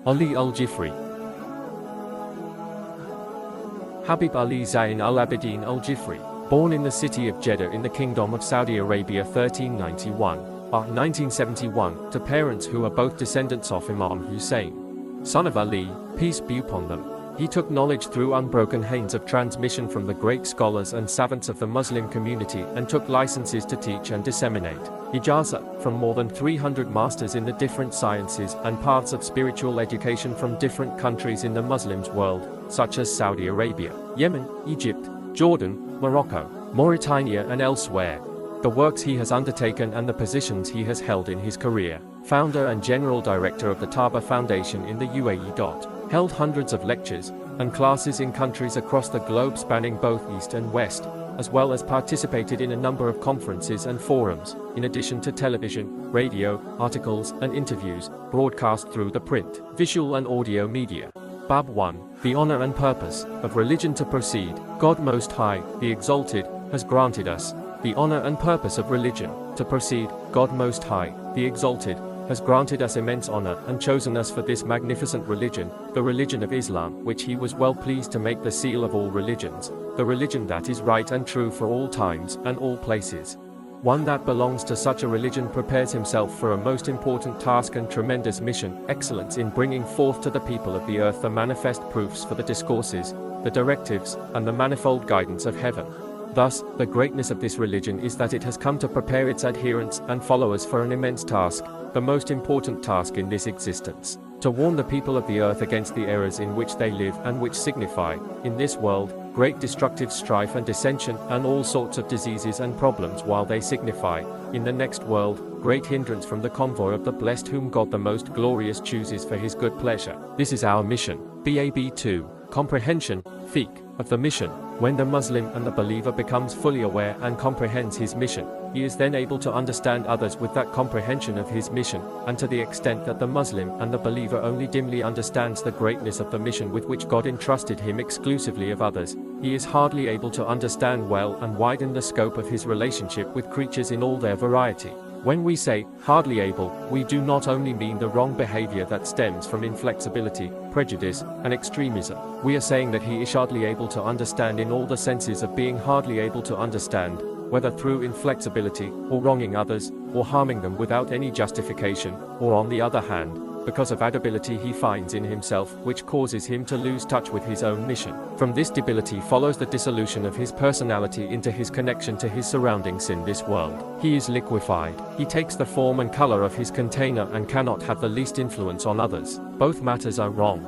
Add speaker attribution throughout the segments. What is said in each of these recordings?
Speaker 1: Ali al-Jifri. Habib Ali Zain al-Abidin al-Jifri, born in the city of Jeddah in the Kingdom of Saudi Arabia 1391, 1971, to parents who are both descendants of Imam Hussein, son of Ali, peace be upon them. He took knowledge through unbroken chains of transmission from the great scholars and savants of the Muslim community and took licenses to teach and disseminate Ijazah from more than 300 masters in the different sciences and paths of spiritual education from different countries in the Muslims world, such as Saudi Arabia, Yemen, Egypt, Jordan, Morocco, Mauritania and elsewhere. The works he has undertaken and the positions he has held in his career. Founder and General Director of the Taba Foundation in the UAE. Held hundreds of lectures and classes in countries across the globe spanning both East and West, as well as participated in a number of conferences and forums, in addition to television, radio, articles and interviews, broadcast through the print, visual and audio media. Bab 1. The honor and purpose of religion to proceed. God Most High, the Exalted, has granted us the honor and purpose of religion to proceed. God Most High, the Exalted, has granted us immense honor and chosen us for this magnificent religion, the religion of Islam, which he was well pleased to make the seal of all religions, the religion that is right and true for all times and all places. One that belongs to such a religion prepares himself for a most important task and tremendous mission, excellence in bringing forth to the people of the earth the manifest proofs for the discourses, the directives, and the manifold guidance of heaven. Thus, the greatness of this religion is that it has come to prepare its adherents and followers for an immense task, the most important task in this existence, to warn the people of the earth against the errors in which they live and which signify, in this world, great destructive strife and dissension and all sorts of diseases and problems, while they signify, in the next world, great hindrance from the convoy of the blessed whom God the Most Glorious chooses for his good pleasure. This is our mission. Bab 2. Comprehension, fiqh, of the mission. When the Muslim and the believer becomes fully aware and comprehends his mission, he is then able to understand others with that comprehension of his mission, and to the extent that the Muslim and the believer only dimly understands the greatness of the mission with which God entrusted him exclusively of others, he is hardly able to understand well and widen the scope of his relationship with creatures in all their variety. When we say, hardly able, we do not only mean the wrong behavior that stems from inflexibility, prejudice, and extremism. We are saying that he is hardly able to understand in all the senses of being hardly able to understand, whether through inflexibility, or wronging others, or harming them without any justification, or on the other hand, because of adability he finds in himself, which causes him to lose touch with his own mission. From this debility follows the dissolution of his personality into his connection to his surroundings in this world. He is liquefied. He takes the form and color of his container and cannot have the least influence on others. Both matters are wrong.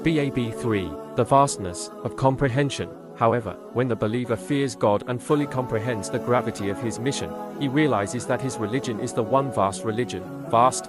Speaker 1: Bab 3. The vastness of comprehension. However, when the believer fears God and fully comprehends the gravity of his mission, he realizes that his religion is the one vast religion, vast,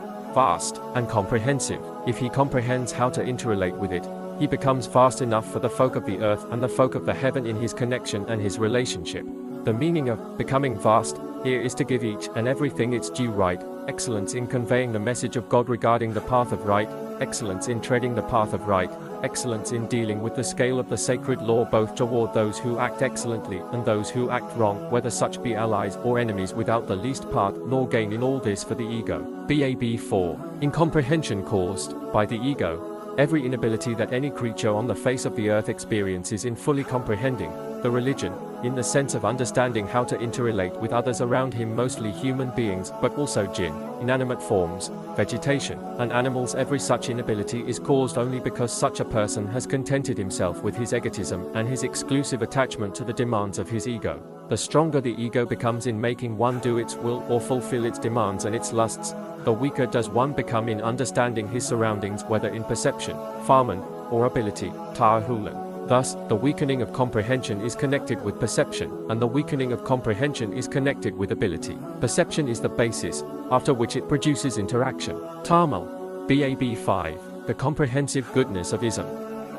Speaker 1: and comprehensive. If he comprehends how to interrelate with it, he becomes vast enough for the folk of the earth and the folk of the heaven in his connection and his relationship. The meaning of becoming vast here is to give each and everything its due right, excellence in conveying the message of God regarding the path of right, excellence in treading the path of right, excellence in dealing with the scale of the sacred law both toward those who act excellently and those who act wrong, whether such be allies or enemies, without the least part nor gain in all this for the ego. Bab 4. Incomprehension caused by the ego. Every inability that any creature on the face of the earth experiences in fully comprehending the religion, in the sense of understanding how to interrelate with others around him, mostly human beings, but also jinn, inanimate forms, vegetation, and animals. Every such inability is caused only because such a person has contented himself with his egotism and his exclusive attachment to the demands of his ego. The stronger the ego becomes in making one do its will or fulfill its demands and its lusts, the weaker does one become in understanding his surroundings, whether in perception, faman, or ability, ta'ahulan. Thus, the weakening of comprehension is connected with perception, and the weakening of comprehension is connected with ability. Perception is the basis, after which it produces interaction. Ta'amal. Bab 5. The comprehensive goodness of Ism.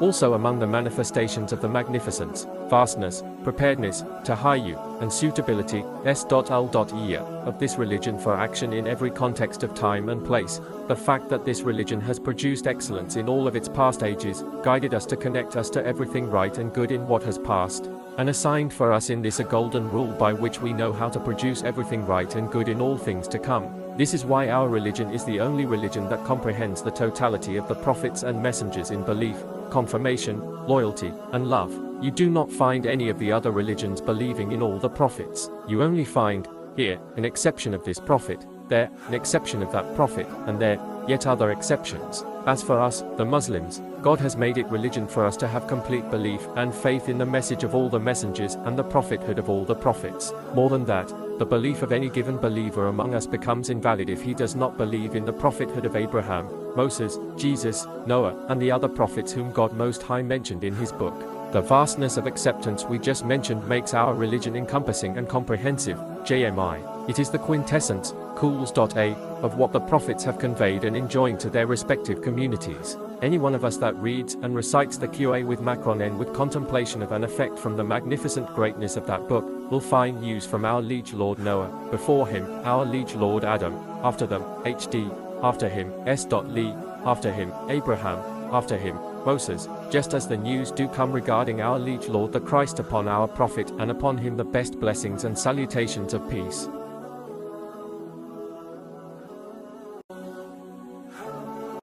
Speaker 1: Also among the manifestations of the magnificence vastness, preparedness, tahayu, and suitability of this religion for action in every context of time and place. The fact that this religion has produced excellence in all of its past ages, guided us to connect us to everything right and good in what has passed, and assigned for us in this a golden rule by which we know how to produce everything right and good in all things to come. This is why our religion is the only religion that comprehends the totality of the prophets and messengers in belief, confirmation, loyalty, and love. You do not find any of the other religions believing in all the prophets. You only find, here, an exception of this prophet, there, an exception of that prophet, and there, yet other exceptions. As for us, the Muslims, God has made it religion for us to have complete belief and faith in the message of all the messengers and the prophethood of all the prophets. More than that, the belief of any given believer among us becomes invalid if he does not believe in the prophethood of Abraham, Moses, Jesus, Noah, and the other prophets whom God Most High mentioned in his book. The vastness of acceptance we just mentioned makes our religion encompassing and comprehensive, JMI. It is the quintessence, of what the prophets have conveyed and enjoined to their respective communities. Any one of us that reads and recites the QA with Macron with contemplation of an effect from the magnificent greatness of that book, will find news from our liege Lord Noah, before him, our liege Lord Adam, after them, HD, after him, S.Lee, after him, Abraham, after him, Moses, just as the news do come regarding our liege Lord the Christ upon our prophet and upon him the best blessings and salutations of peace.